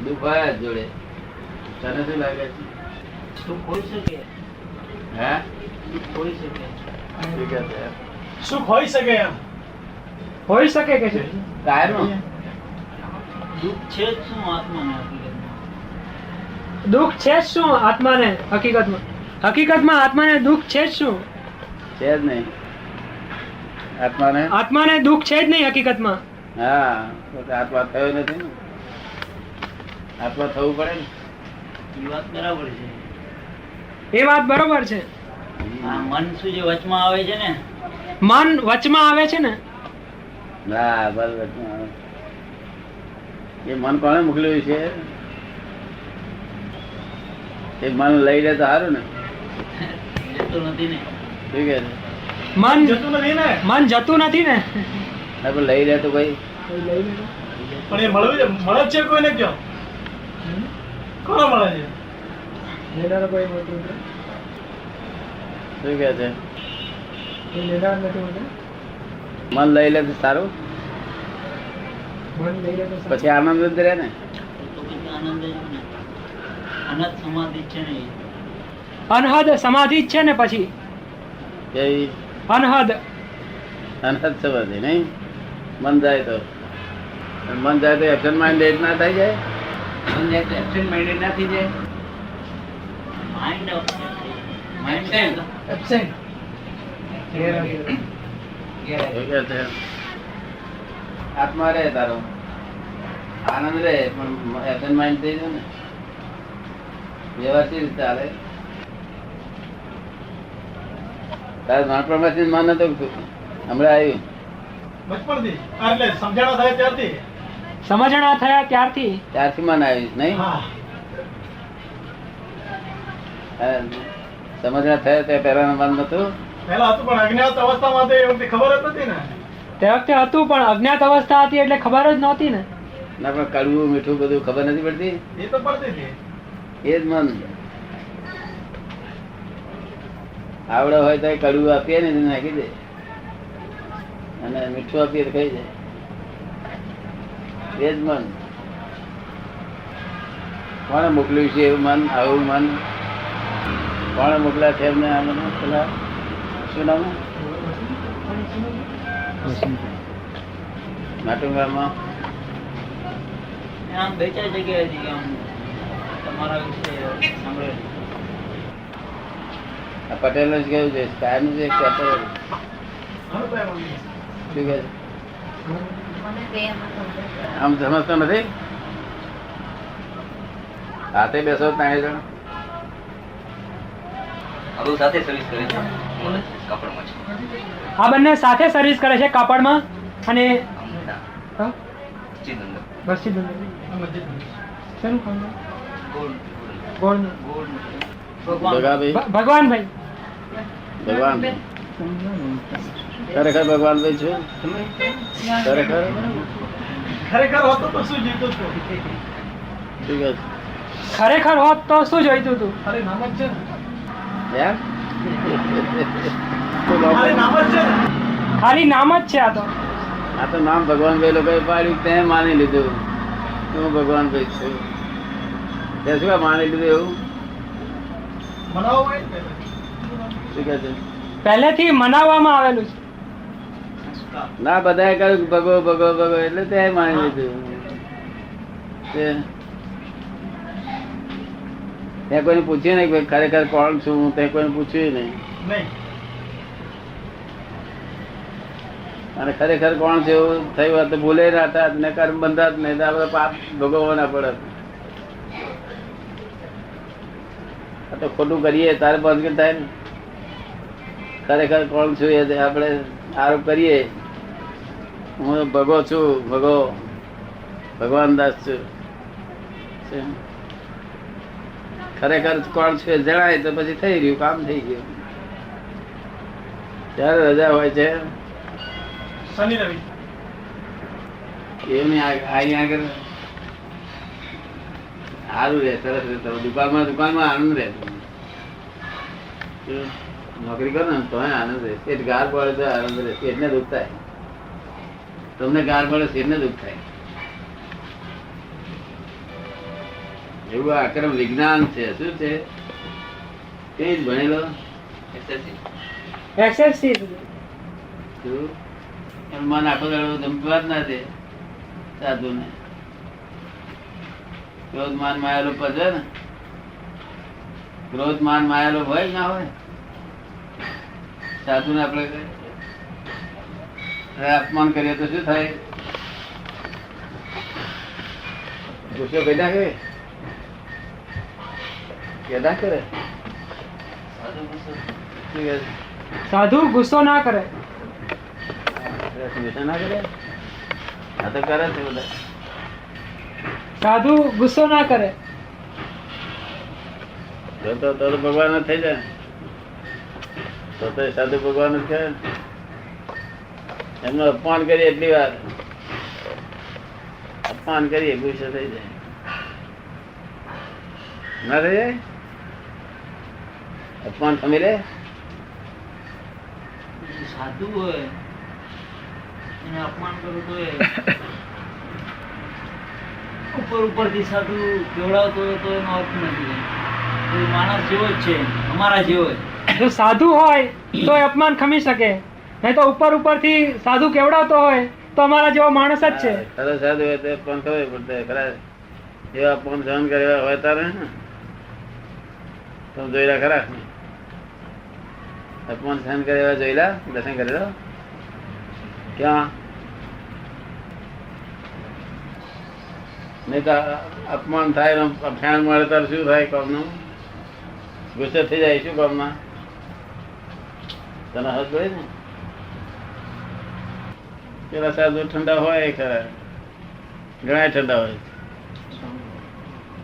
દુઃખ હોય જ જોડે. તને શું લાગે છે? સુખ હોઈ શકે, હે સુખ હોઈ શકે, શું કહે છે? સુખ હોઈ શકે એમ હોઈ શકે કે છે કાયમનું? દુઃખ છે જ શું આત્માને હકીકતમાં? દુઃખ છે જ શું આત્માને હકીકતમાં? હકીકતમાં આત્માને દુઃખ છે જ શું? છે જ નહીં આત્માને. આત્માને દુઃખ છે જ નહીં હકીકતમાં. હા તો આત્મા થયો નથી ને. આત્મા થવું પડે ને. એ વાત બરાબર છે. એ વાત બરોબર છે. આ મન શું જે વચમાં આવે છે ને, મન વચમાં આવે છે ને. હા બરાબર. એ મન કોને મોકલ્યું છે? એ મન લઈ લે તો સારું ને. જતો નથી ને. શું કે છે? મન જતું નથી ને. મન જતું નથી ને. ના પણ લઈ લે તો કોઈ. પણ એ મળે જ છે કોઈને કયો? કોને મળે છે? શું કે છે? મન લઈ લે તો સારું. પછી આનંદ જ રહે ને. તો પછી આનંદ જ ને. અનંત સમાધિ છે ને એ. અનહદ સમાધિ જ છે ને પછી. કેવી? અનહદ અનહદ સમાધિ નહીં. મન જાય તો એક્શન માઇન્ડેડ ના થઈ જાય. મન જાય તો એક્શન માઇન્ડેડ ના થઈ જાય. Mind Absent. એબ્સેન્ટ. શું કે છે? આત્મા રહે તારો આનંદ રહે પણ એક્શન માઇન્ડ થઈ જાય ને. વ્યવસ્થિત ચાલે. તારે નાનપણમાંથી મન નતું હમણાં આવ્યું. બચપણથી એટલે સમજાણા થાય ત્યારથી. સમજણા થયા ત્યારથી. ત્યારથી મન આવ્યું નહીં. હા સમજણા થયા તે પહેલા મન નતું. પહેલા હતું પણ અજ્ઞાત અવસ્થામાં તો એ વખતે ખબર જ નથી ને. તે વખતે હતું પણ અજ્ઞાત અવસ્થા હતી એટલે ખબર જ નહોતી ને. ના પણ કડવું મીઠું બધું ખબર નથી પડતી. એ તો પડતી હતી. એ જ મન આવડે હોય તો કડવું આપીએ ને એને નાખી દે અને મીઠું આપીએ તો ખાઈ જાય. એ જ મન. કોણે મોકલ્યું છે એવું મન? આવું મન કોણે મોકલ્યા છે એમને? આ મને પેલા શું નામ માટુંગામાં આમ બે ચાર જગ્યાએથી કે આમ તમારા વિશે સાંભળેલું. આ પટેલ જ કેવું છે? કાયમ છે કે અત્યારે? ઘણું તો એમ શું કે છે? આમ સમજતો નથી. હાથે બેસો ત્રણે જણ. સાથે સર્વિસ કરે છે કાપડમાં છે. આ બંને સાથે સર્વિસ કરે છે કાપડમાં અને હા? ચિંતન બસી બંને શેનું કામ કરે? ગોળનું. ભગાભાઈ ભગવાનભાઈ. ભગવાન ખરેખર ભગવાનભાઈ છું. ખરેખર ખરેખર હોતો તો શું જીવતો હતો? શું કે ખરેખર હોત તો શું જોઈતું હતું? અરે નામ જ છે ને. છે એમ? અરે નામ જ છે ને. ખાલી નામ જ છે આ તો. આ તો નામ ભગવાનભાઈ લોકોએ પાડ્યું તે માની લીધું. હું ભગવાનભાઈ છું તે શું કામ માની લીધું એવું? મનાવો હોય ને. શું કે છે? પહેલેથી મનાવવામાં આવેલું છે. ના બધાએ કહ્યું કે ભગો ભગો ભગો એટલે તે માની લીધું. તે કોઈને પૂછ્યું નહીં કે ખરેખર કોણ છું? તે કોઈને પૂછ્યું નહીં. નહીં. અને ખરેખર કોણ છે એવું થયું હોત તો ભૂલે ના હતા ને કર્મ બંધાત નહીં. આ બધા પાપ ભોગવવાના પડે. આ તો ખોટું કરીએ તારે બંધ થાય ને. ખરેખર કોણ છું એ આપણે આરોપ કરીએ. હું ભગો છું, ભગો ભગવાન દાસ છું. ખરેખર કોણ છું એ જણાય તો પછી થઈ રહ્યું, કામ થઈ ગયું. ત્યારે રજા હોય છે શનિ રવિ. એમની અહીંયા આગળ સારું રહે, સરસ રહે. દુકાનમાં આનંદ રહે. નોકરી કરો ને તો આનંદ રહે. પેટ ગાર પડે તો આનંદ રહે. પેટને દુઃખ થાય. તમને ગાર પડે શેરને દુઃખ થાય. એવું આક્રમ વિજ્ઞાન છે. શું છે? તે જ ભણેલો. SSC. SSC. શું? એનું મન આખો દાડો ધમકવા જ ના દે સાધુને. ક્રોધ માન માયેલો પજે ને, ક્રોધ માન માયેલો હોય ના હોય સાધુને આપણે અપમાન કરીએ તો શું થાય? ગુસ્સો કઈ નાખે કે ના કરે? શું કહે? સાધુ ગુસ્સો ના કરે. ગુસ્સો ના કરે? આ તો કરે છે બધા. સાધુ ગુસ્સો ના કરે. તો ભગવાન જ થઈ જાય. તો સાધુ ભગવાન જ છે. એમનું અપમાન કરીએ એટલી વાર અપમાન કરીએ ગુસ્સો થઈ જાય. ના થઈ જાય? અપમાન ખમી લે. સાધુ હોય એને અપમાન કરું તો એ ઉપરથી સાધુ કેવડાવતો હોય તો એનો અર્થ નથી. એ માણસ જેવો જ છે, અમારા જેવો જ. જો સાધુ હોય તો એ અપમાન ખમી શકે, નહીં તો ઉપરથી સાધુ કેવડાવતો હોય તો અમારા જેવો માણસ જ છે. ખરો સાધુ હોય તો અપમાન ખબર પડે. ખરા એવા અપમાન સહન કર્યા હોય તારે ને તો જોયેલા ખરા અપમાન સહન કર્યા જોયેલા દર્શન કરેલો ક્યાં? નહીં તો અપમાન થાય ફેણ મળે તારે શું થાય? કામનું ગુસ્સે થઈ જાય. શું કામના તને હદ પડે ને? પેલા સાધુ ઠંડા હોય ખરા, ઘણા ઠંડા હોય.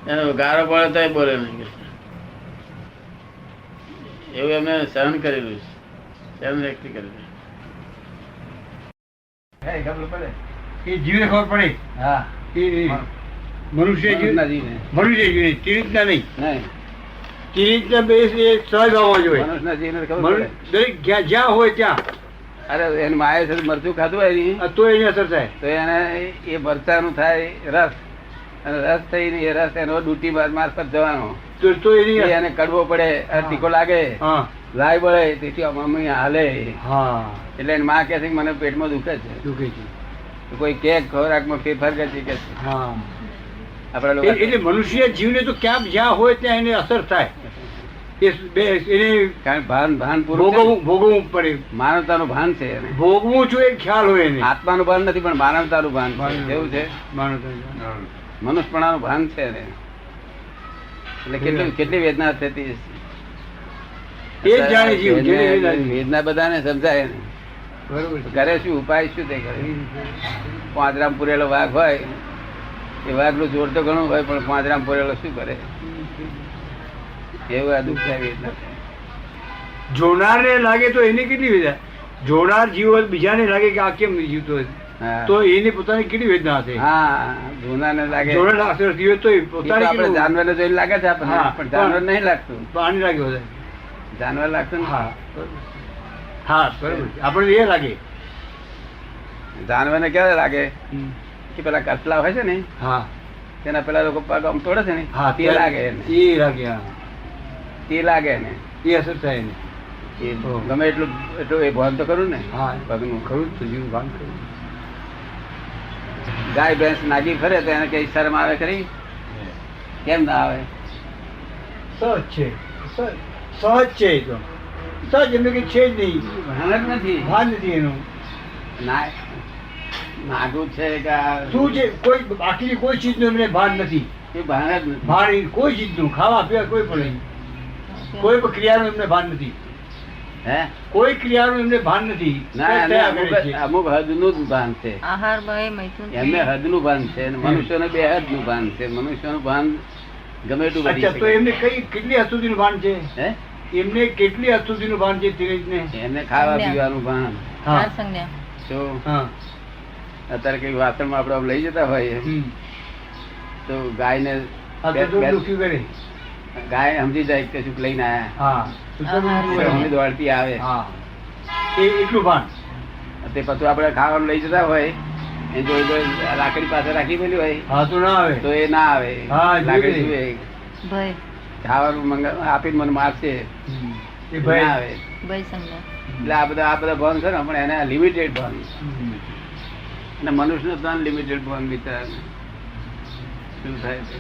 એનો ગારો પડે તો બોલે નહીં. એવું એમને સહન કરેલું છે. સહન વ્યક્તિ કરેલું. ખબર પડે એ જીવને ખબર પડે. હા એ મનુષ્ય જીવ મનુષ્ય જીવ તે રીતના નહીં. નહીં તે રીતના બે સહજ ભાવમાં જોઈએ. મનુષ્યના જીવને ખબર પડે. દરેક જ્યાં હોય ત્યાં અરે એને માયા સાથે મરચું ખાધું હોય ને તો એની અસર થાય. તો એને એ મરચાનું થાય રસ, અને રસ થઈને એ રસ એનો ડૂટી મારફત જવાનો. તો એની એને કડવો પડે, તીખો લાગે, હા લાય બળે, તેથી મમ્મી હાલે. હા એટલે એની માં કહે છે કે મને પેટમાં દુખે છે. દુખે છે. કોઈ કે ખોરાકમાં ફેરફાર કરે છે કે હા આપડા લોકો એટલે મનુષ્ય જીવને તો ક્યાં જ્યાં હોય ત્યાં એને અસર થાય. એને કારણ ભાન પૂરું ભોગવવું પડે. માનવતાનું ભાન છે એને. ભોગવું છું એ ખ્યાલ હોય એને. આત્માનું ભાન નથી પણ માનવતાનું ભાન છે. કેવું છે? મનુષ્યપણાનું ભાન છે એને. એટલે કેટલી વેદના થતી એ જ જાણે જીવ. વેદના બધાને સમજાય ને. બરોબર. કરે શું? ઉપાય શું તે કરે? પાંજરામ પૂરેલો વાઘ હોય એ વાઘનું જોર તો ઘણું હોય પણ પાંજરામ પૂરેલો શું કરે? એવું આ દુઃખ થાય વેદના. જોનારને લાગે તો એની કેટલી વેદના. જોનાર જીવ બીજાને લાગે કે આ કેમ જીવતો હોય હા. તો એની પોતાની કેટલી વેદના હશે. હા જોનારને લાગે. જોનાર અસર જીવે તો પોતાની આપણે કેટલી- જાનવરને જોઈને લાગે છે આપણને, હા, પણ જાનવર નહીં લાગતું. આને લાગે વધારે. જાનવર લાગતું ને. હા હા બરોબર. આપણે એ લાગે. જાનવરને ક્યારે લાગે કે પેલા કટલા હોય છે ને હા તેના પેલા લોકો પગ આમ તોડે છે ને હા તે લાગે એને. એ લાગે. હા તે લાગે ને. એ અસર થાય એને. એ ગમે એટલું એ ભાન તો કરું ને હા પગનું. ખરું જ તો જીવ ભાન કરું. ગાય ભેંસ નાગી ફરે તો એને કઈ શરમ આવે ખરી? કેમ ના આવે? સહજ છે. સહજ છે એ તો. સહજ એમને કઈ છે જ નહીં. ભાન જ નથી. ભાન નથી એનું. નાગું છે કે શું છે? કોઈ બાકીની કોઈ ચીજનું એમને ભાન નથી. એ ભાન જ નથી. ભાન કોઈ ચીજનું ખાવા પીવા કોઈ પણ નહીં. કોઈ પણ ક્રિયાનું એમને ભાન નથી. હે કોઈ ક્રિયાનું એમને ભાન નથી. ના એને થયા કરે છે. અમુક હદનું જ ભાન છે. આહાર ભય મૈથુન એમને હદનું ભાન છે અને મનુષ્યને બે હદનું ભાન છે. મનુષ્યનું ભાન ગમે એટલું કરી અચ્છા તો શકે. એમને કેટલી હદ સુધીનું ભાન છે? હે એમને કેટલી હદ સુધીનું ભાન છે ધીરજને? એમને ખાવા પીવાનું ભાન. હા સંજ્ઞા તો હા અત્યારે કઈ વાસણમાં આપણે આમ લઈ જતા હોય તો ગાયને આ તો દુઃખ દુઃખી કરે. ગાય સમજી જાય કે શું લઈને આયા. હા હમણાં દોડતી આવે હા એ એટલું ભાન. તે પછી આપણે ખાવાનું લઈ જતા હોય એ જો લાકડી પાસે રાખી પેલી હોય હા તો ના આવે. તો એ ના આવે. હા, લાકડી જોઈએ. જુએ ભય ખાવાનું આપીને મને મારશે, એ ના ભાઈ આવે. ભય સંજ્ઞા. એટલે આ બધા ભાન છે ને, પણ એને લિમિટેડ ભાન, અને મનુષ્ય નું લિમિટેડ ભાન વિચાર શું થાય છે.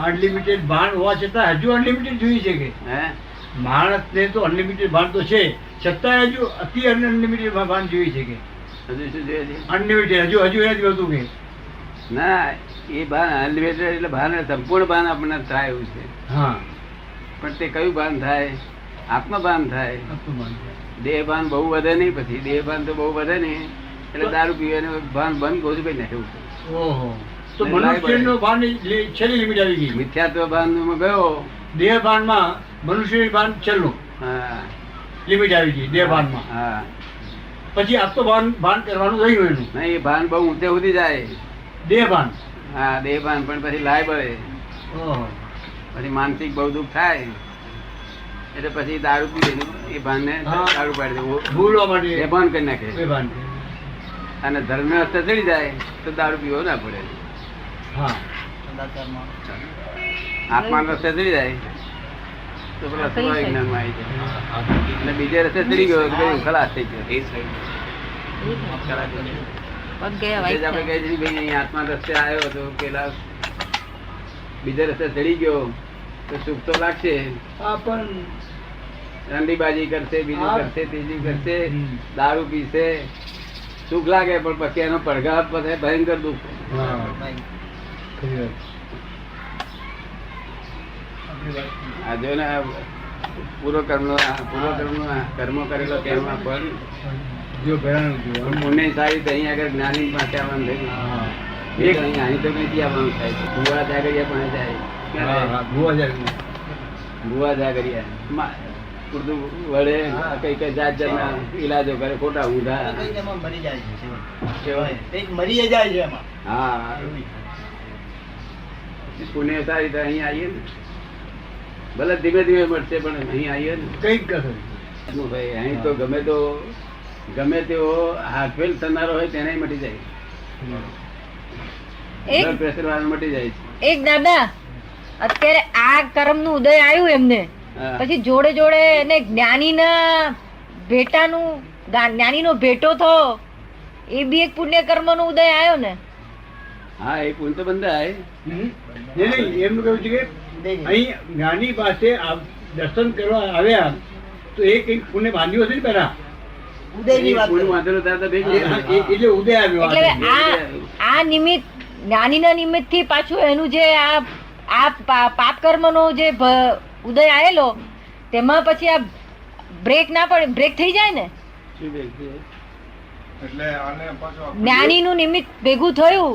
અનલિમિટેડ ભાન હોવા છતાં હજુ અનલિમિટેડ જોઈએ છે કે હે માણસ ને તો અનલિમિટેડ ભાન તો છે, છતાં હજુ અતિ અનલિમિટેડ ભાન જોઈએ છે કે હજુ શું જોઈએ છે? અનલિમિટેડ હજુ એનાથી વધુ કે ના, એ ભાન અનલિમિટેડ એટલે ભાન સંપૂર્ણ ભાન આપણને થાય એવું છે. હા પણ તે કયું ભાન થાય? આત્મભાન થાય. દેહ ભાન બહુ વધે નહીં. પછી દેહ ભાન તો બહુ વધે નહીં એટલે દારૂ પીવાનું ભાન બંધ ગોધું કઈ નાખ્યું. ઓહો, તો મનુષ્યનો ભાન છેલ્લી લિમિટ આવી ગઈ. મિથ્યાત્વ ભાન ગયો. દેહ ભાનમાં મનુષ્યની ભાન છેલ્લું હા લિમિટ આવી ગઈ દેહ ભાનમાં. હા, પછી આત્મ ભાન કરવાનું રહ્યું એનું નહીં, એ ભાન બહુ ઊંચે સુધી જાય. દેહ ભાન. હા, દેહ ભાન, પણ પછી લાય બળે, ઓહો, પછી માનસિક બહુ દુઃખ થાય એટલે પછી દારૂ પી દેવું. એ ભાન ને હા. દારૂ પાડી દેવું, ભૂલવા માટે એ ભાન કરી નાખે. એ ભાન. અને ધર્મ રસ્તે ચડી જાય તો દારૂ પીવો ના પડે. હા આત્મા રસ્તે ચડી જાય તો પેલા સ્વજ્ઞાનમાં આવી જાય. અને બીજે રસ્તે ચડી ગયો તો કયું ખલાસ થઈ ગયો. પગ ગયા એટલે જ આપણે કહીએ છીએ, ભાઈ અહીં આત્મા રસ્તે આવ્યો તો પેલા બીજા રસ્તે ચડી ગયો તો સુખ તો લાગશે. આ પણ રંડીબાજી કરશે, બીજું હા. કરશે, ત્રીજું કરશે, દારૂ પીશે, સુખ લાગે, પણ પછી એનો પડઘા પછી ભયંકર દુઃખ. હા ખરી વાત. આ જો ને આ પૂર્વકર્મનો કર્મો કરેલો કેમાં ફળ જો ભયાનક જો. પુણ્ય સારી તો અહીં આગળ જ્ઞાની પાસે આવવાનું થયું. હા એક અહીં તો નથી આવવાનું થાય છે. ભૂવા જાગરિયા પણ જાય. ક્યાં હા, જાય? હા, ભૂવા જાય. ભૂવા જાગરિયા ઉર્દુ વડે કઈ કઈ જાત જાતના ઈલાજો કરે, ખોટા ઊંધા. મરી જાય છે કેવા? કંઈક મરી જાય છે એમાં. હા, પુણ્ય સારી તો અહીં આવીએ ને, ભલે ધીમે ધીમે મળશે, પણ અહીં આવીએ ને કંઈક કસર. શું ભાઈ, અહીં તો ગમે તેવો હાથફેલ થનારો હોય તેને મટી જાય. બ્લડ પ્રેશર વાળો મટી જાય છે. એક દાદા અત્યારે આ કર્મ નું ઉદય આવ્યું એમને, હા. પછી જોડે જોડે એને જ્ઞાનીના ભેટાનું જ્ઞાનીનો ભેટો થયો, એ બી એક પુણ્ય કર્મ નો ઉદય આવ્યો ને. હા, એ પુણ્ય તો બંધાય. નહીં એમનું કહ્યું છે કે અહીં જ્ઞાની પાસે દર્શન કરવા આવ્યા તો એ કંઈક પુણ્ય બાંધ્યું હશે ને પેલા ઉદયની વાત પુણ્ય કરો. વાંધેલો ત્યારે તો ભેગું થાય. એટલે ઉદય આવ્યો આ એટલે સમજે. આ નિમિત્ત જ્ઞાનીના નિમિત્ત થી પાછું એનું જે આ પાપ કર્મ નો જે ઉદય આવેલો તેમાં પછી આ બ્રેક ના પડે, બ્રેક થઈ જાય ને. શું ભેગું થાય? જ્ઞાની નું નિમિત્ત ભેગું થયું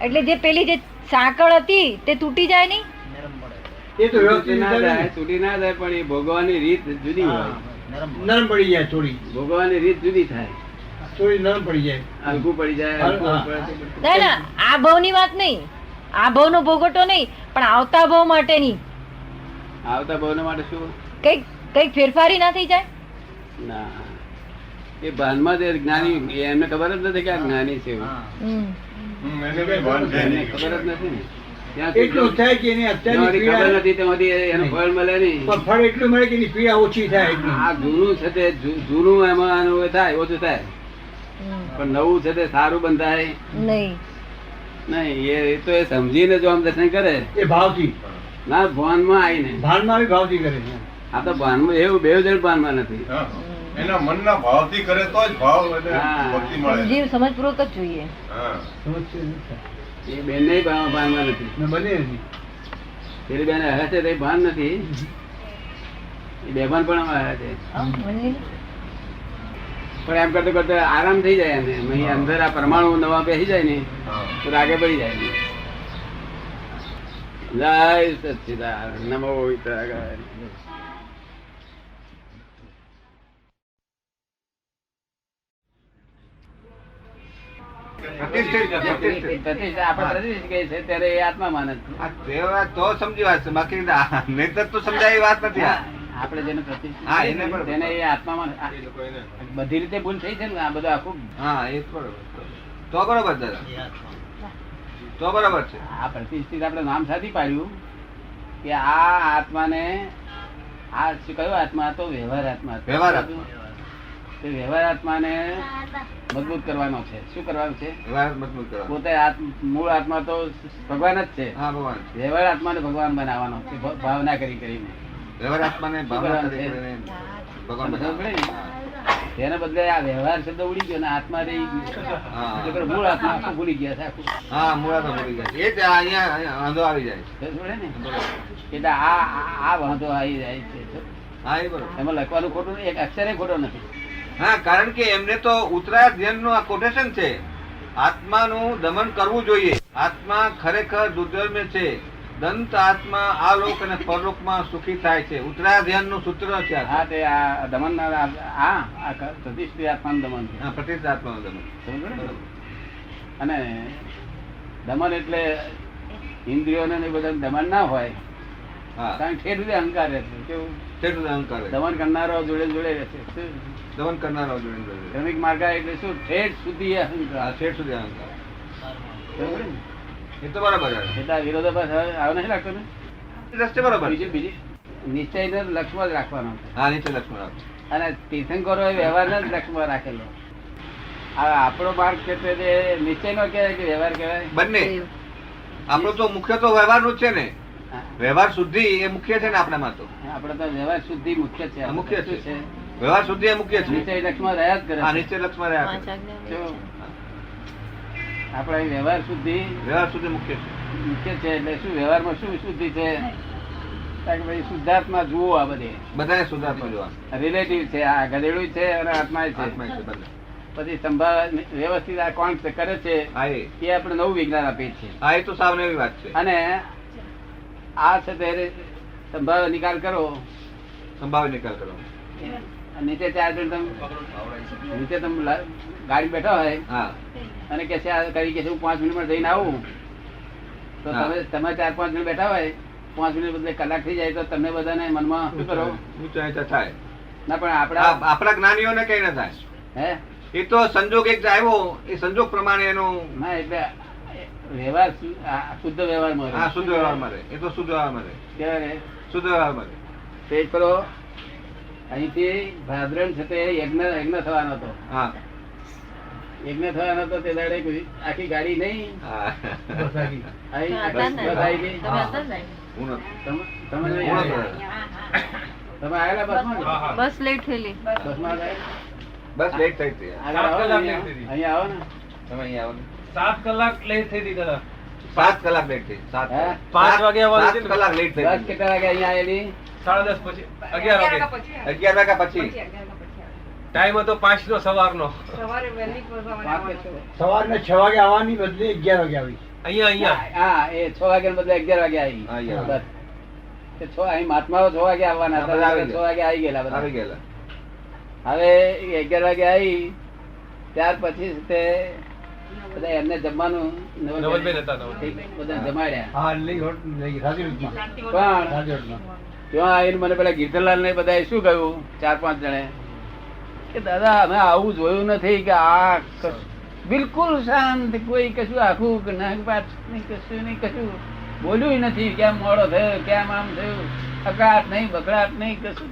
એટલે જે પેલી જે સાંકળ હતી તે તૂટી જાય નહીં. નરમ પડે. એ તો વ્યવસ્થિત તૂટી ના રીતે જાય, તૂટી ના જાય, પણ એ ભોગવવાની રીત જુદી હોય. નરમ પડે. નરમ પડી જાય થોડી, ભોગવવાની રીત જુદી થાય. થોડી નરમ પડી જાય. હલકું પડી જાય, હલકું હા. પડે. ના ના, આ ભાવ ની વાત નહીં, આ ભાવ નો ભોગવટો નહીં, પણ આવતા ભાવ માટેની આવતા ભાવના માટે શું? કઈક કઈક ફેરફારી ના થઈ જાય. ના, એ ભાનમાં જે જ્ઞાની, એમને ખબર જ નથી કે આ જ્ઞાની છે એવું. હા. હમ. એમને ખબર જ નથી ને. ત્યાં એટલું થાય કે એની અત્યારની જેમાંથી ખબર પીડા નથી તેમાંથી એનું ફળ મળે નહીં. પણ ફળ એટલું મળે કે એની પીડા ઓછી થાય એટલી. આ જૂનું છે તે જૂનું એમાં આનું એ થાય, ઓછું થાય, હમ. પણ નવું છે તે સારું બંધાય નહીં. નહીં. એ તો એ સમજીને જો આમ દર્શન કરે, એ ભાવથી ના ભાનમાં આવીને. ભાનમાં આવી ભાવથી કરે છે. આ તો ભાનમાં એવું બે જણ ભાનમાં નથી. એના મનના ભાવથી કરે તો જ ભાવ અને હા. ભક્તિ મળે. જીવ સમજપૂર્વક જ જોઈએ. હા. સમજશે નહીં થાય. એ બેન ભાનમાં નથી. ને બને નથી. પેલી બેન હે છે તે ભાન નથી, એ બેભાન પણ હે છે. મને પણ એમ કરતા કરતા આરામ થઈ જાય એને. અહીં અંદર આ પરમાણુ નવા બેસી જાય ને હા. તો રાગે પડી જાય. જય સચ્ચિદાનંદ નમો વિતરાગાય. પ્રતિષ્ઠા આપણે પ્રતિષ્ઠિત કહે છે ત્યારે એ આત્મા માને છે. તો સમજી વાત છે, બાકી નહીતર તો સમજાય વાત નથી. આપણે જેને પ્રતિષ્ઠિત હા, છે એને ને, બરોબર. તેને એ આત્મામાં બધી રીતે ભૂલ થઈ છે ને આ બધું આખું હા એ જ બરોબર તો બરોબર દાદા તો બરોબર છે આ પ્રતિષ્ઠિત આપણે નામ સાથી પાડ્યું કે આ આત્માને આ શું કયો આત્મા હતો? વ્યવહાર આત્મા હતો. વ્યવહાર આત્મા. તે વ્યવહાર આત્માને મજબૂત કરવાનો છે. શું કરવાનું છે? વ્યવહાર મજબૂત કરવા. પોતે મૂળ આત્મા તો ભગવાન જ છે. હા ભગવાન છે. વ્યવહાર આત્માને ભગવાન બનાવવાનો છે, ભાવના કરી કરીને. વ્યવહાર આત્માને ભાવના કરી કરીને ભગવાન સમજ પડે ને? બનાવે. તેને બદલે આ વ્યવહાર શબ્દ ઉડી ગયો ને આત્મા રહી ગયો. હા. એટલે મૂળ આત્મા આખું ભૂલી ગયા છે આખું. હા મૂળા તો ભૂલી ગયા છે. એ જ અહીંયા વાંધો આવી જાય છે. સમજ પડે ને? એટલે આ વાંધો આવી જાય છે. હા એ બરોબર. એમાં લખવાનું ખોટું નહીં, એક અક્ષરે ખોટો નથી. હા કારણ કે એમને તો ઉત્તરાયણ ધ્યાનનું આ કોટેશન છે. આત્માનું દમન કરવું જોઈએ. આત્મા ખરેખર દુર્ધર્મ્ય છે. દંત આત્મા આ લોક અને પરલોકમાં સુખી થાય છે. ઉત્તરાયણ ધ્યાનનું સૂત્ર છે આ. હા તે આ દમન આ પ્રતિષ્ઠિત આત્માનું દમન છે. હા પ્રતિષ્ઠિત આત્માનું દમન. સમજ પડે ને? અને દમન એટલે ઇન્દ્રિયોને ને એ બધા દમન ના હોય, હા કારણ કે ઠેર સુધી અહંકાર રહે છે. કેવું? તેટલું અહંકાર છે. દમન કરનારો જોડે જોડે રહેશે. શું? દમન કરનારો જોડે જોડે. શ્રમિક માર્ગા એટલે શું? ઠેર સુધી હા અહંકાર. છેટ સુધી અહંકાર. સમજ પડે ને? એ તો બરાબર છે. એટલે આ વિરોધાભાસ હવે આવો નથી લાગતો ને? રસ્તે બરાબર છે. બીજી નિશ્ચયને લક્ષ્યમાં જ રાખવાનો છે. હા નીચે લક્ષ્મણ આપે. અને તીર્થંકરો એ વ્યવહારને જ લક્ષ્યમાં રાખેલો. આ આપણો માર્ગ છે તે જે નિશ્ચયનો કહેવાય કે વ્યવહાર કહેવાય? બંને આપણું તો મુખ્ય તો વ્યવહારનું જ છે ને. હા. વ્યવહાર શુદ્ધિ એ મુખ્ય છે ને આપણામાં તો. આપણે તો વ્યવહાર શુદ્ધિ મુખ્ય છે. આ મુખ્ય શું છે. વ્યવહાર શુદ્ધિ એ મુખ્ય છે. નિશ્ચય લક્ષ્યમાં રહ્યા જ કરે હા છે. નીચે લક્ષ્મણ રહ્યા પાંચ છે. આજ્ઞા જો, હોય આપણા અહીં વ્યવહાર શુદ્ધિ વ્યવહાર શુદ્ધિ મુખ્ય છે. મુખ્ય છે. એટલે શું વ્યવહારમાં શું શુદ્ધિ છે? કારણ કે ભાઈ શુદ્ધાત્મા જુઓ. આ બધી બધાને શુદ્ધાત્મા જોવા. રિલેટિવ છે. આ ગધેડું છે અને આત્મા છે. આત્મા છે બંને. પછી સંભાળ વ્યવસ્થિત આ કોણ કરે છે હા એ. એ આપણે નવું વિજ્ઞાન આપીએ છીએ. હા એ તો સાવ નવી વાત છે. અને આ છે તે સંભાવ નિકાલ કરો. સંભાવી નિકાલ કરો. નીચે 4 જણ તમે નીચે તમે ગાડી બેઠા હોય હા અને કે છે આ કરી કે છે હું 5 મિનિટમાં જઈને આવું, તો હા. તમે 4-5 જણ બેઠા હોય, 5 મિનિટ બદલે કલાક થઈ જાય તો તમને બધાને મનમાં શું કરો? ઊંચા નીચા થાય. ના પણ આપણા જ્ઞાનીઓને કઈ ના થાય. હે એ તો સંજોગ એક આવ્યો એ સંજોગ પ્રમાણે એનું ના એટલે વ્યવહાર શુદ્ધ વ્યવહારમાં રહે. હા શુદ્ધ વ્યવહારમાં રહે. એ તો શુદ્ધ વ્યવહારમાં રહે. કેવા રહે? શુદ્ધ વ્યવહારમાં રહે. તે પેલો અહીંથી ભાદરણ છે તે યજ્ઞ થવાનો હતો. હા યજ્ઞ થવાનો હતો તે દાડે કોઈ આખી ગાડી નહીં હા અહીં હતા ને? બસ આવી ગઈ. તમે હતા ને? હું નથી. તમે નહીં હું આવ્યા? નથી. તમે આવેલા બસમાં? બસ લેટ થયેલી. બસમાં આવ્યા? બસ લેટ થઈ હતી. આગળ આવો ને, અહીંયા આવો ને. તમે અહીંયા આવો ને. 7 કલાક લેટ થઈ હતી દાદા. 7 કલાક લેટ થઈ. 7 હે? 5 વાગે આવવાની 7 કલાક લેટ થઈ. બસ કેટલા વાગે અહીંયા આવેલી? 10:30 પછી 11 વાગે 11 વાગ્યા પછી. ટાઈમ હતો 5 નો સવારનો. પાંચ કે છ? સવારના 6 વાગે આવવાની બદલે 11 વાગે આવી. અહીંયા હા એ 6 વાગ્યા બદલે 11 વાગે આવી. હા, 11 બસ. તે અહીં મહાત્માઓ 6 વાગે આવવાના હતા. બધા આવી 6 વાગે આવી ગયેલા બધા. આવી ગયેલા. હવે 11 વાગે આવી ત્યાર પછી તે બધા એમને જમવાનું નવલબેન હતા, નવલબેન. બધા જમાડ્યા. હા લઈ રાજુમાં પણ રાજોટમાં ત્યાં આવીને મને પેલા ગીરધરલાલ ને બધા શું કહ્યું 4-5 જણે કે દાદા અમે આવું જોયું નથી કે આ બિલકુલ શાંત, કોઈ કશું આખું કશું નહીં, કશું બોલ્યું નથી. કેમ મોડો થયો, કેમ આમ થયું, અકળાટ નહીં, બકડાટ નહીં, કશું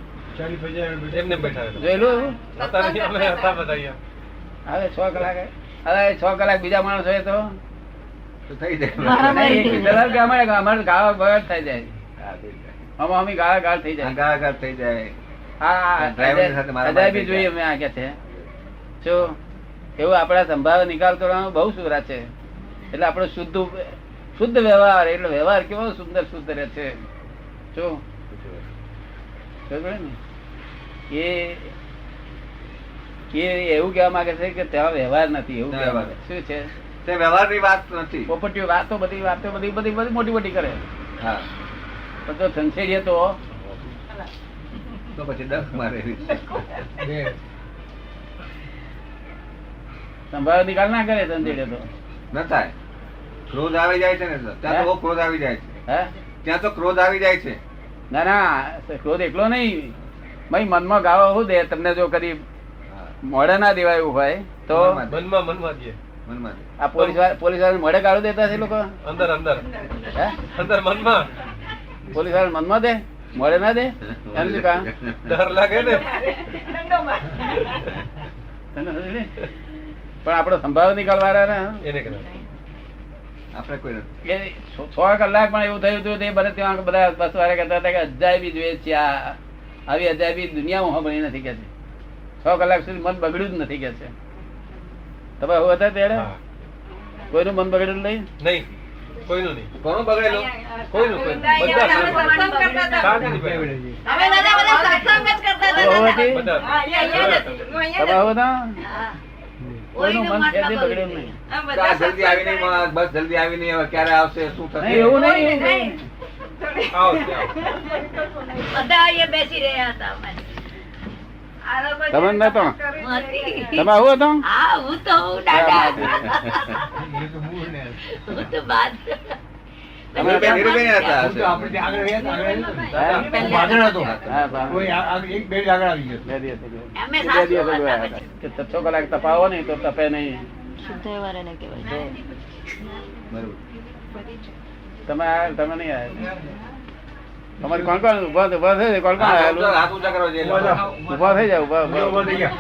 એમને બેઠા હતા. જોયેલું. હતા નહીં, અમે હતા બધા અહીંયા. હવે 6 કલાક હવે 6 કલાક બીજા માણસ હોય તો તો થઈ જાય. નહીં, ગીરધરલાલ કે અમારે ગાળા બગાડ થઈ જાય. આમાં અમે ગાળ થઈ જાય. ગાળાગાળ થઈ જાય. હા ડ્રાઈવરની સાથે મારામારી અજાયબી થઈ જોઈએ જાય. અમે આ કે છે જો એવું આપણા સંભાવ નિકાલ કરવાનો બહુ સુરા છે. એટલે આપણો શુદ્ધ વ્યવહાર, એટલે વ્યવહાર કેવો સુંદર શુદ્ધ રહે છે. જો ખબર ને એ એવું કહેવા માંગે છે કે ત્યાં વ્યવહાર નથી, એવું કહેવા માંગે. શું છે? તે વ્યવહારની વાત નથી. પોપટીઓ વાતો બધી મોટી કરે. હા પણ તો સંશેડીએ તો તો પછી ડખ મારે એવી છે. સંભાવ નિકાલ ના કરે સંશેડીએ તો. ન થાય. ક્રોધ આવી જાય છે ને ત્યાં તો બહુ ક્રોધ આવી જાય છે. હે ત્યાં તો ક્રોધ આવી જાય છે. ના ના ક્રોધ એકલો નહીં, ભાઈ મનમાં ગાળો શું દે તમને, જો કદી મોડે ના દેવાય એવું હોય તો મનમાં દે. આ પોલીસ વાળા મોડે ગાળો દેતા છે લોકો, અંદર અંદર હે અંદર મનમાં પોલીસ વાળા મનમાં દે, મોડે ના દે, એમ શું કામ? ડર લાગે ને. પણ આપડો સંભાવ નીકળવાના ને એને કરે આપણે કોઈ નથી. એ 6 કલાક પણ એવું થયું હતું તે બધા ત્યાં બધા બસ વાળા કહેતા હતા કે અજાયબી જોઈએ છે, આ આવી અજાયબી દુનિયામાં સાંભળી નથી કે છે. 6 કલાક સુધી મન બગડ્યું જ નથી કે છે. તમે હું હતા ત્યારે કોઈનું મન બગડેલું નહીં? નહીં, કોઈનું નહીં. કોનું બગડેલું? કોઈનું કોઈ બધા શાંતિ ભાઈ. બહુ હતી? બધા. તમે હું હતા? કોઈનું મન ખેંચી બગડેલું નહીં. આ જલ્દી આવી નહીં માણસ, બસ જલ્દી આવી નહીં, હવે ક્યારે આવશે, શું થશે? નહીં, એવું નહીં. આવો ત્યાં. બેસી રહ્યા હતા તમે નતો? તમે આવું હતો? હા હું તો હું દાદા હું તો બાદ નીરુબેન હતા હશે. આપણે ત્યાં આગળ રહ્યા હતા, આગળ હા? આગળ હતો. હા, બરાબર. કોઈ એક બે આગળ આવી ગયો. 2 દિવસ અગાઉ. અમે 2 દિવસ અગાઉ આવ્યા હતા. કે 6 કલાક તપાવો નહીં તો તપે નહીં. શુદ્ધ વ્યવહાર એને કહેવાય. બરોબર. તમે નહીં આવ્યા. તમારે કોણ કોણ ઉભા થઈ જાય? કોણ કોણ હાથ આવેલું? ઊંચા કરો જે લોકો. ઉભા થઈ જાય. ઉભા થઈ ગયા.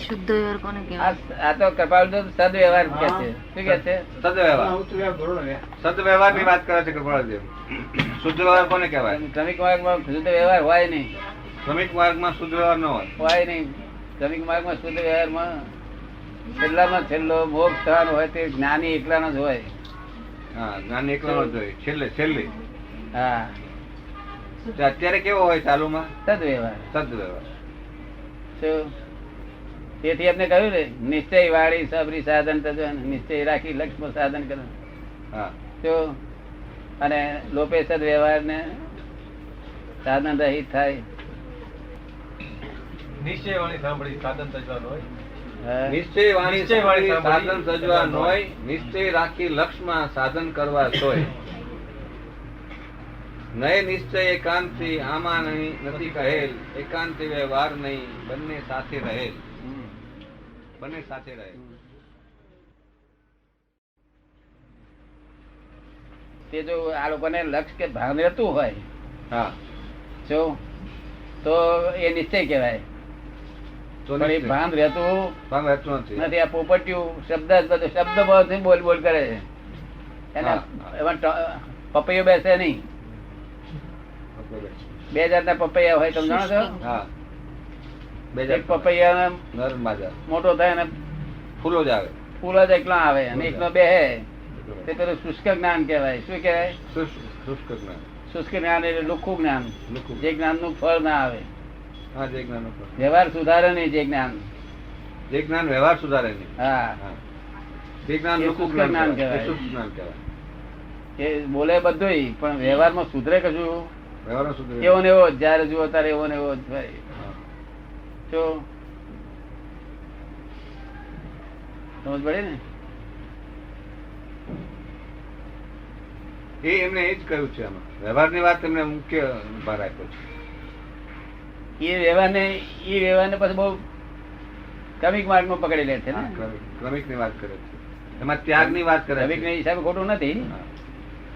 શુદ્ધ વ્યવહાર કોને કહેવાય? આ તો કપાલ તો સદવ્યવહાર કે છે. શું કે છે? સદવ્યવહાર. સદવ્યવહારની વાત કરે છે કૃપાળદેવ. શુદ્ધ વ્યવહાર કોને કહેવાય? શ્રમિક માર્ગમાં શુદ્ધ વ્યવહાર હોય નહીં. શ્રમિક માર્ગમાં શુદ્ધ વ્યવહાર ન હોય. હોય નહીં. શ્રમિક માર્ગમાં શુદ્ધ વ્યવહારમાં છેલ્લામાં છેલ્લો મોક્ષ થવાનો હોય તે જ્ઞાની એકલાનો જ હોય. હા, જ્ઞાન એકલાનો જ હોય. છેલ્લે. હા, તો અત્યારે કેવો હોય ચાલુમાં? સદવ્યવહાર. સદવ્યવહાર. શું? તેથી આપણે કહ્યું ને, નિશ્ચય વાળી સબરી સાધન તજો, નિશ્ચય રાખી લક્ષ્મ સાધન કરો. હા. શું? અને લોપે સદવ્યવહાર ને સાધન રહિત થાય. નિશ્ચય વાણી સાંભળી સાધન તજવાનું હોય. હા. નિશ્ચય વાણી નિશ્ચય વાણી સાધન સાંભળી સજવા નોય, નિશ્ચય રાખી લક્ષ્મમાં સાધન કરવા સોય. નય નિશ્ચય એકાંતી આમાં નહીં નથી કહેલ, એકાંતી વ્યવહાર નહીં બંને સાથે રહેલ. હમ. બંને સાથે રહેલ. તે જો આ લોકોને લક્ષ્ય કે ભાન રહેતું હોય હા. જો તો એ નિશ્ચય કહેવાય. તો પણ એ ભાન રહેતું ભાન રહેતું નથી. નથી. આ પોપટિયું શબ્દ બહુ બોલ કરે છે. એને હા. એમાં પપૈયો બેસે નહીં. 2 જાતના પપૈયા હોય, તમે જાણો છો? હા. એક પપૈયા નર માજા મોટો થાય અને ફૂલો જ આવે. ફૂલ જ એકલો આવે અને એકલો બેહે. તે પેલું શુષ્ક જ્ઞાન કહેવાય. શું કહેવાય? શુષ્ક જ્ઞાન. શુષ્ક જ્ઞાન એટલે લુખ્ખું જ્ઞાન. લુખ્ખું. જે જ્ઞાન નું ફળ ના આવે. હા, જે જ્ઞાન ઉપર. વ્યવહાર સુધારે નહીં જે જ્ઞાન. જે જ્ઞાન વ્યવહાર સુધારે નહીં. હા, હા. જે જ્ઞાન એ લુખ્ખું શુષ્ક જ્ઞાન કહેવાય. કહેવાય. એ શુષ્ક જ્ઞાન કહેવાય. એ બોલે બધું પણ વ્યવહારમાં સુધરે કશું વ્યવહારનો સુધરે. એવો ને એવો જ. જયારે જુઓ ત્યારે એવો ને એવો જ થાય. હા. શું સમજ પડે ને? એ એમને એ જ કહ્યું છે આમાં. વ્યવહારની વાત એમને મુખ્ય ભાર આપ્યો છે. એ વ્યવહારને પછી બહુ ક્રમિક માર્ગમાં પકડી લે છે ને. ક્રમિકની વાત કરે છે. એમાં ત્યાગની વાત કરે ક્રમિક છે. ના હિસાબે ખોટું નથી, હા.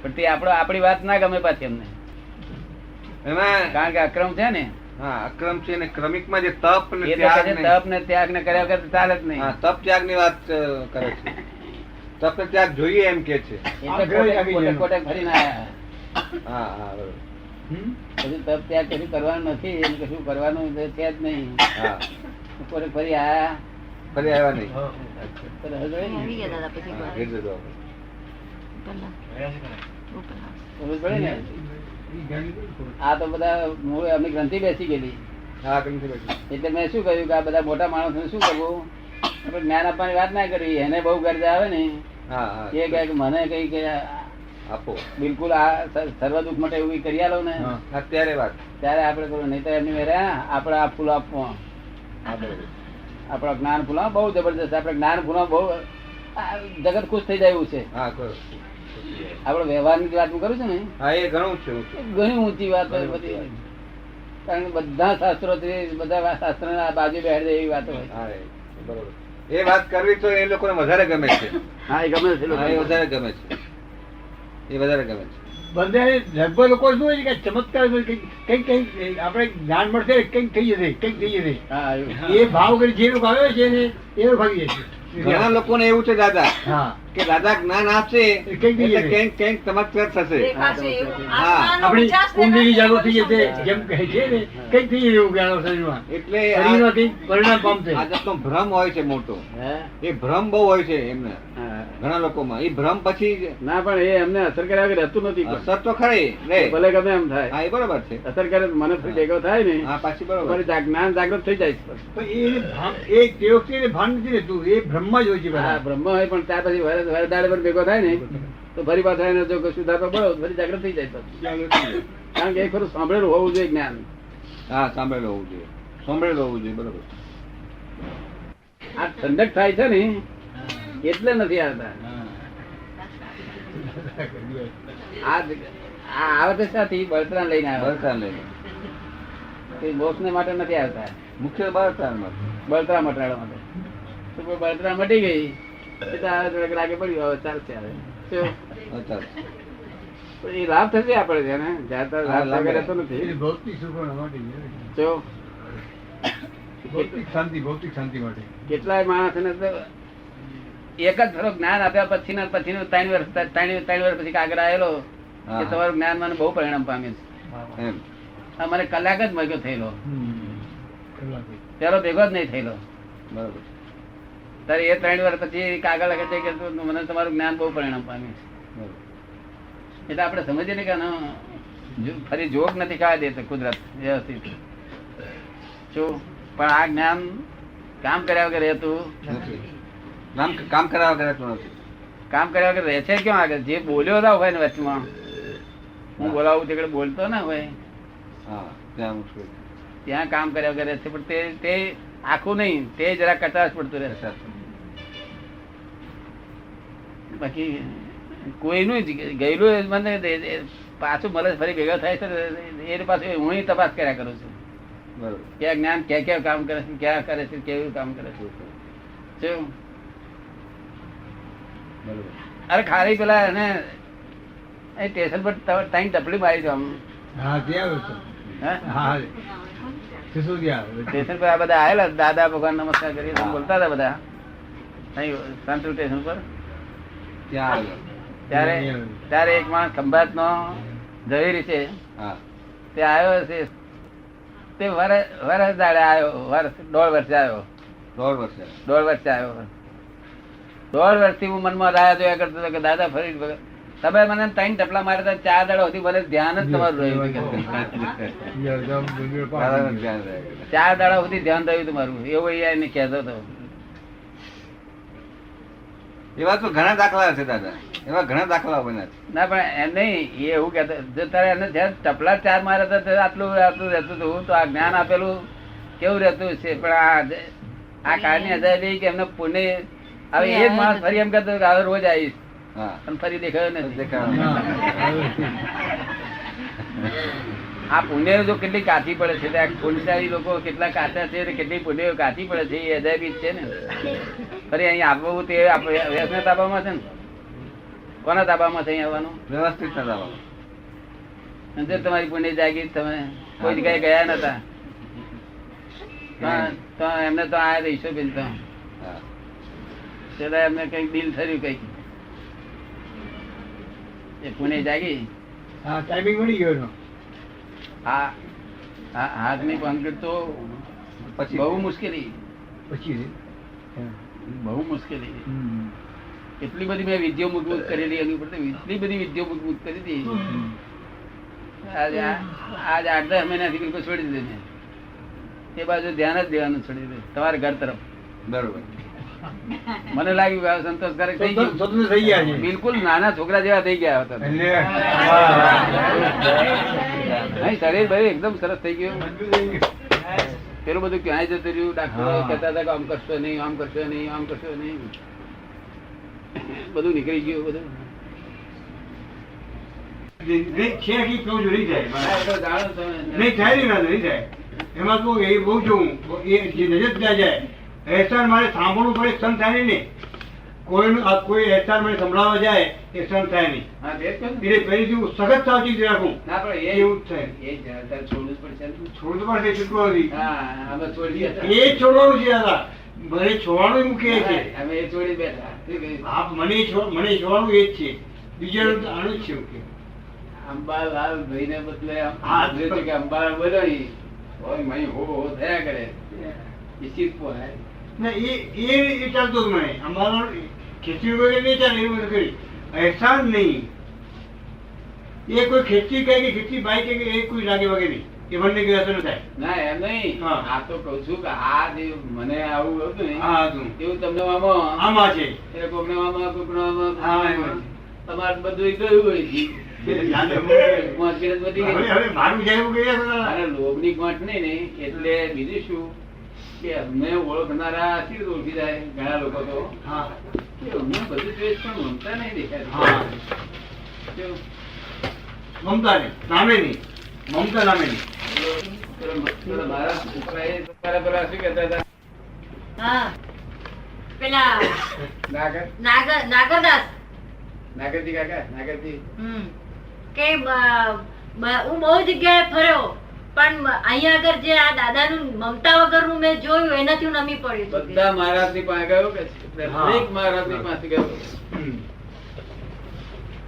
પણ તે આપણી વાત ના ગમે પાછી અમને. એમાં કારણ કે અક્રમ છે ને, હા, અક્રમ છે અને ક્રમિકમાં જે તપ ને એ તો કહે ત્યાગ છે ને તપ ને ત્યાગ ને કર્યા વગર ચાલે જ નહીં. હા, તપ ત્યાગની વાત કરે છે. તપ ને ત્યાગ જોઈએ એમ કે છે. એ તો કોટે ફરીને આયા. હા, હા, બરોબર. પછી તપ ત્યાગ કશું કરવાનું નથી, એને કશું કરવાનું છે જ નહીં. હા, કોટે ફરી આયા. ફરી આવ્યા નહીં. તો રહે જોઈએ ને. આવી ગયા દાદા પછી હા, ઘેર જતો આપણે. પહેલા. સમજ પડે ને? આ તો બધા અમની ગ્રંથિ બેસી ગયેલી. હા, કંઈથી બેઠું. એટલે મેં શું કહ્યું કે આ બધા મોટા માણસોને શું કરવું, આપણે જ્ઞાન આપવાની વાત ના કરવી. એને બહુ ગરજા આવે ને હા, હા. એ કહે કે મને કઈ કે આપો. બિલકુલ આ સર્વ દુઃખ માટે એવું કરી આલો ને હા, અત્યારે વાત. ત્યારે આપણે કરવું. નહીં તો એમની મેરે આપણે આ ફૂલ આપવું. હા, બરોબર. આપણા જ્ઞાન ફૂલા બહુ જબરદસ્ત. આપણે જ્ઞાન ફૂલા બહુ જગત ખુશ થઈ જાય એવું છે. હા, કરો. આપડે વ્યવહારની જ વાત હું કરું છું ને, હા એ ઘણું છે એ ઘણી ઊંચી વાત હોય બધી. કારણ કે બધા શાસ્ત્રો બધા શાસ્ત્રો બાજુ બેઠ એવી વાતો હોય. હા એ બરોબર. એ વાત કરવી તો એ લોકોને વધારે ગમે છે. હા એ ગમે છે હા, એ વધારે ગમે છે. એ વધારે ગમે છે. બધા લગભગ લોકો શું હોય છે કે ચમત્કાર કંઈક આપણે જ્ઞાન મળશે કંઈક થઈ જશે કંઈક થઈ જશે હા એવું. એ ભાવ કરી જે લોકો આવે છે ને એ લોકો ભાગી જાય છે. ઘણા લોકોને એવું છે દાદા હા કે દાદા જ્ઞાન આપશે એ કંઈક થઈ એટલે જશે. કંઈક કંઈક ચમત્કાર થશે. આપણી કુંડલી જાગૃત થઈ જશે જેમ કહે છે ને કંઈક થઈ જશે એવું જ્ઞાન શરીરમાં એટલે શરીરમાં કંઈક પરિણામ પામશે. આ જાતનો ભ્રમ હોય છે મોટો. હે? એ ભ્રમ બહુ હોય છે એમને હા. ઘણા લોકોમાં. એ ભ્રમ પછી ના પણ એ એમને અસર કર્યા વગર રહેતું નથી પણ. અસર તો ખરી રે. ભલે ગમે એમ થાય, હા એ બરોબર છે. અસર કરે તો મને ફરી ભેગો થાય ને હા પાછી બરોબર. તમારી જ્ઞાન જાગૃત થઈ જાય છે. પણ એ ભાન એ તે વખતે એને ભાન નથી રહેતું એ બ્રહ્મા જ હોય છે હા બધા. બ્રહ્મ હોય પણ ત્યાર પછી વરદાડે પર ભેગો થાય ને તો ફરી પાછા એને જો સુધારો પડો ફરી જાગૃત થઈ જાય પછી. કારણ કે એ ખરું સાંભળેલું હોવું જોઈએ જ્ઞાન. હા સાંભળેલું હોવું જોઈએ. સાંભળેલું હોવું જોઈએ બરોબર. આ ઠંડક થાય છે ને એટલે નથી આવતા. આ આવે તો સાથી બળતરા લઈને આવે. બળતરા લઈને મોક્ષ ને માટે નથી આવતા, મુખ્ય બળતરામાં. બળતરા મટાડવા માટે. તો કોઈ બળતરા મટી ગઈ એટલે આવે થોડાક લાગે પડ્યું હવે ચાલશે હવે. શું? અત્યારે પણ એ લાભ થશે આપણે છે ને જ્યાં ત્યાં હા, લાભ લાભ રહેતો નથી. એ ભૌતિક સુખો માટે જો ભૌતિક શાંતિ માટે. કેટલાય માણસને તો એક જ ફરો જ્ઞાન આપ્યા પછીનું 3 વર્ષ પછી કાગળ આવેલો કે તમારું જ્ઞાન મને બહુ પરિણામ પામે છે. એમ આ મને કલાક જ મગ્યો થયેલો, કલાકે. પેલો ભેગો જ નહીં થયેલો. બરોબર. ત્યારે એ 3 વર્ષ પછી કાગળ લખે છે કે મને તમારું જ્ઞાન બહુ પરિણામ પામે છે. બરોબર. એટલે આપણે સમજીએ ને કે ફરી જોગ નથી ખાવા દેતો કુદરત વ્યવસ્થિત. શું? પણ આ જ્ઞાન કામ કર્યા વગર રહેતું નથી. કામ કરાવવા વગર રહેતું નથી. કામ કર્યા વગર રહે છે ક્યાં આગળ? જે બોલ્યો ના હોય ને વચમાં, હું બોલાવું તે બોલતો ના હોય હા ત્યાં મુશ્કેલ. ત્યાં કામ કર્યા વગર રહે છે. પણ તે આખું નહીં, તે જરા કચાશ પડતું રહે. બાકી કોઈનું ગયેલું મને પાછું મળે ફરી ભેગા થાય છે એ પાછું હું તપાસ કર્યા કરું છું. બરોબર. ક્યાં જ્ઞાન ક્યાં કામ કરે છે, ક્યાં કરે છે, કેવું કામ કરે છે. શું? બરોબર. અરે ખાલી પેલા એને સ્ટેશન પર ટાઈમ ટપલી મારી દો આમ. હા ત્યાં આવ્યો છો. હે? હા સિસોદિયા આવ્યો. સ્ટેશન પર આ બધા આવેલા દાદા ભગવાન નમસ્કાર કરી બોલતા હતા બધા અહીં સેન્ટ્રલ સ્ટેશન પર. ત્યાં આવ્યો. ત્યારે એક માણસ ખંભાત નો ઝવેરી છે હા તે આવ્યો છે. તે વરસ દાડે આવ્યો, 1.5 વર્ષે આવ્યો. 1.5 વર્ષે. 1.5 વર્ષે આવ્યો. 1.5 વર્ષથી હું મનમાં રાહ જોયા કરતો હતો કે દાદા ફરી તમે મને 3 ટપલા માર્યા હતા 4 દાડા સુધી મને ધ્યાન જ તમારું રહ્યું હતું. 4 દાડા સુધી ધ્યાન રહ્યું તમારું એવું એને કહેતો હતો. એવા તો ઘણા દાખલા છે દાદા. એવા ઘણા દાખલા બન્યા છે. ના પણ એમ નહીં, એ એવું કહેતો જો તારે એને જ્યાં ટપલા 4 માર્યા હતા આટલું રહેતું હતું તો આ જ્ઞાન આપેલું કેવું રહેતું છે. પણ આ કાળની અજાયબી કે એમને પુણ્ય હવે એ જ માણસ ફરી એમ કહેતો કે હવે રોજ આવીશ હા પણ ફરી દેખાયો નથી. દેખાડો. આ પુણ્ય જો કેટલી કાચી પડે છે, ત્યાં પુણ્યશાળી લોકો કેટલા કાચા છે, કેટલી પુણ્ય કાચી પડે છે, એ અજાયબી છે ને. ફરી અહીં આપવું તે વ્યસના તાબામાં છે ને. કોના તાબામાં છે અહીં આવવાનું? વ્યવસ્થિત નતા. અને જો તમારી પુણ્ય જાગી તમે કોઈ જગ્યાએ ગયા નતા તો એમને તો આ રહીશો બેન તો હા છેલ્લા એમને કઈક દિલ થયું કઈક એ પુણ્ય જાગી. હા ટાઈમિંગ મળી ગયો એનો. હા હાથની કોન્ક્રીટ તો પછી બહુ મુશ્કેલી, પછી બહુ મુશ્કેલી. એટલી બધી મેં વિદ્યો મજબૂત કરેલી એની ઉપર એટલી બધી વિદ્યો મજબૂત કરી હતી. આજે 8-10 મહિનાથી બિલકુલ છોડી દીધું મેં. એ બાજુ ધ્યાન જ દેવાનું છોડી દીધું તમારા ઘર તરફ. બરોબર. મને લાગ્યું સંતોષકારક થઈ ગયું. સ્વતંત્ર થઈ ગયા છે. બિલકુલ નાના છોકરા જેવા થઈ ગયા હતા. નહીં શરીર ભાઈ એકદમ સરસ થઈ ગયું. પેલું બધું ક્યાંય જતું રહ્યું. ડાક્ટરો કહેતા હતા કે આમ કરશો નહીં, આમ કરશો નહીં, આમ કરશો નહીં, બધું નીકળી ગયું બધું. નહીં છે કે કહું છું નહીં થાય હા, એ તો જાણો તમે. નહીં થાય નહીં થાય એમાં તો એ બહુ જોઉં એ જે નજર ત્યાં જાય અહેસાન મારે સાંભળવું પડે સન થાય નહીં ને કોઈ અહેસાન મને સંભળાવવા જાય એ સન થાય નહીં હા, તે જ કહું ને. એટલે પહેલી હું સખત સાવચેતી રાખું ના પણ એવું જ થાય એ જવાબદાર છોડવું જ પડશે ને. છોડતું પડશે છૂટવું નથી હા, અમે છોડી હતા. એ જ છોડવાનું છે દાદા મને છોડવાનું મૂકે છે અમે એ છોડી બેઠા. શું કહ્યું? આપ મને છોડવાનું એ જ છે બીજાનું તો આનું જ છે ઓકે અંબાલાલ ભાઈને બદલે આમ હા. જોયું છે કે અંબાલાલ બોલ્યો નહીં, ઓય મહી હો હો થયા કરે. એ શીખ પોહાય. ના એ ચાલતું જ મને અમારો ખેતી વગેરે નહીં ચાલે એવું બધું કરી અહેસાન નહીં એ કોઈ ખેતી કહે કે ખેતી ભાઈ કહે કે એ કોઈ લાગે વગેરે નહીં એ બંને કઈ અસર ન થાય ના એમ નહીં. હા. આ તો કઉ છું કે આ જે મને આવું હતું ને હા હતું એવું તમને આમાં આમાં છે એટલે કોકને આમાં, કોકને આમાં, કોકને હા, આમાં. તમારે બધું ગયું હોય છે. મોંઘી બધી ગઈ. હવે મારું જાય એવું કહી રહ્યા અને લોભની ગાંઠ નહીં ને એટલે બીજું શું કે અમને ઓળખનારા શી રીતે ઓળખી જાય ઘણા લોકો તો હા કે અમને બધું જોઈએ છે પણ મમતા નહીં દેખાતી. હા કેવું? મમતા નહીં નામે નહીં મમતા નામે નહીં પેલો મારા છોકરાએ પેલા શું કહેતા હતા? હા પેલા નાગર નાગરદાસ નાગરજી કાકા નાગરજી કે હું બહુ જગ્યાએ ફર્યો પણ અહીંયા આગળ જે આ દાદાનું મમતા વગરનું મેં જોયું એનાથી હું નમી પડ્યું છું. બધા મહારાજની પાસે ગયો કે દરેક મહારાજની પાસે ગયો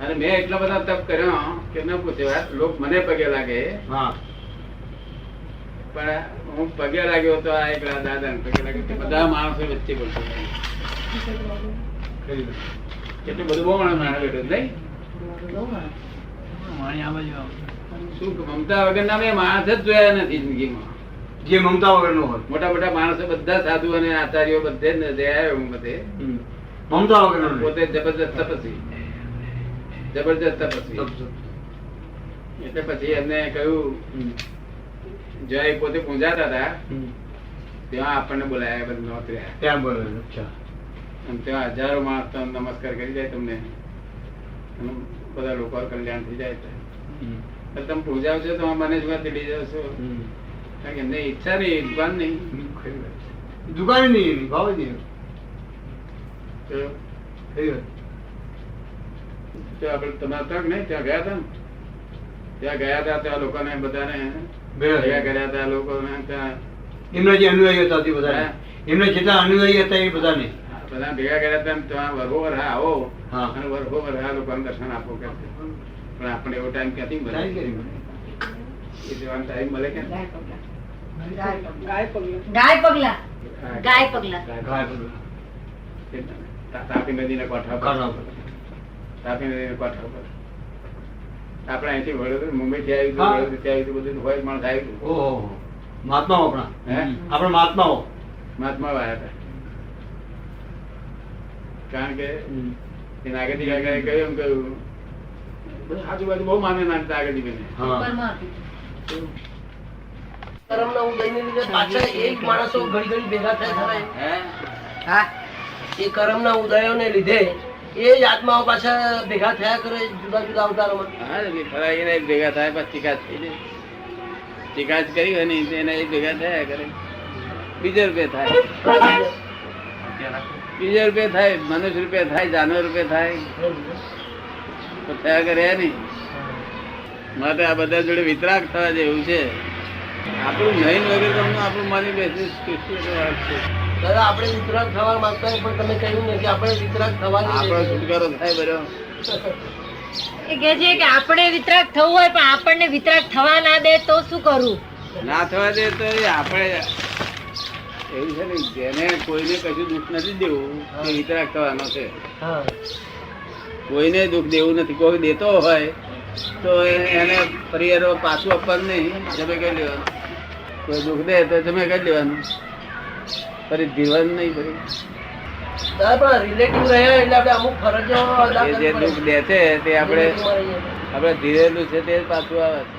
અને મેં એટલા બધા તપ કર્યો કે ન પૂછે વાત. લોક મને પગે લાગે હા પણ હું પગે લાગ્યો તો આ એક દાદા ને પગે લાગ્યો બધા માણસો વચ્ચે બોલતો કેટલું બધું બહુ માણસ બેઠો નહીં. શું કે મમતા વગર ના મેં માણસ જ જોયા નથી જિંદગીમાં. જે મમતા વગર નો હોય મોટા મોટા માણસો બધા સાધુ અને આચાર્યો બધે જ આવ્યો હું બધે. મમતા વગર નો પોતે જબરજસ્ત તપસ્વી જબરજસ્ત તપસ્વી. એટલે પછી એમને કહ્યું જ્યાં એ પોતે પૂંજાતા હતા ત્યાં આપણને બોલાયા બધા નોતર્યા ત્યાં બોલે અચ્છા અને ત્યાં હજારો માણસ તો નમસ્કાર કરી જાય તમને અને બધા લોકો કલ્યાણ થઈ જાય તો તમે પૂજાવ છો તો મને જ લઈ જાવ છો કારણ કે એમને ઈચ્છા નહીં દુકાન નહીં. દુકાન નહીં ભાવ નહીં તો આપણે તમારા તક નહીં ત્યાં ગયા હતા ને ત્યાં ગયા હતા ત્યાં લોકોને બધાને ભેગા કર્યા હતા લોકોને ત્યાં એમના જે અનુયાયી હતા તે બધા એમના જેટલા અનુયાયી હતા એ બધાને બધા ભેગા કર્યા હતા ને ત્યાં વરહોવર હા આવો હા. અને વરહોવર હા લોકોને દર્શન આપો કે પણ આપણે એવો ટાઈમ ક્યાંથી મળે? એ જવાનો ટાઈમ મળે કે ગાય પગલા તાપી નદીના કાંઠા પર તાપી નદીના કાંઠા પર આપણે અહીંથી વડોદરા મુંબઈ થી આવ્યું હા. વડોદરા થી આવ્યું બધું હોય માણસ આવ્યું ઓહો મહાત્માઓ હે? આપણા મહાત્માઓ મહાત્મા આવ્યા હતા કારણ કે એ નાગરજી કાકાએ કહ્યું બધું આજુબાજુ બહુ માને નાખતા નાગરજી બેને. હા કર્મના ઉદયને લીધે પાછા એ જ માણસો ઘડી ઘડી ભેગા થાય ખરા? હે? એ કર્મના ઉદયોને લીધે એ જ આત્માઓ પાછા ભેગા થયા કરે જુદા જુદા અવતારોમાં. હા એ ખરા એને એક ભેગા થાય પછી ચિકાસ થઈ જાય. ચિકાસ કરી હોય ને એને એક ભેગા થયા કરે બીજો રૂપિયા થાય બીજો રૂપિયા થાય મનુષ્ય રૂપિયા થાય જાનવર રૂપિયા થાય તો થયા કરે નહીં. માટે આ બધા જોડે વિતરાગ થવા જેવું છે. આપણું નહીં વગર તમને આપણું માની બેસી દાદા આપણે વિતરાગ થવા માંગતા હોય પણ તમે કહ્યું ને કે આપણે વિતરાગ થવાની આપણો છુટકારો થાય બરો. એ કહે છે કે આપણે વિતરાગ થવું હોય પણ આપણને વિતરાગ થવા ના દે તો શું કરવું? ના થવા દે તો એ આપણે એવું છે ને જેને કોઈને કશું દુઃખ નથી દેવું એ વિતરાગ થવાનો છે. હા કોઈને દુઃખ દેવું નથી. કોઈ દેતો હોય તો એને પરિવારો પાછું આપવાનું નહીં, જમે કરી લેવાનું. કોઈ દુઃખ દે તો જમે કરી લેવાનું, ફરી જીવન નહીં. ફરી દાદા પણ રિલેટિવ રહ્યા એટલે આપણે અમુક ફરજો અદા એ જે કરવી દુઃખ પડે. દે છે તે આપણે રિલેટિવમાં રહીએ. આપણે ધીરેલું છે તે પાછું આવે છે.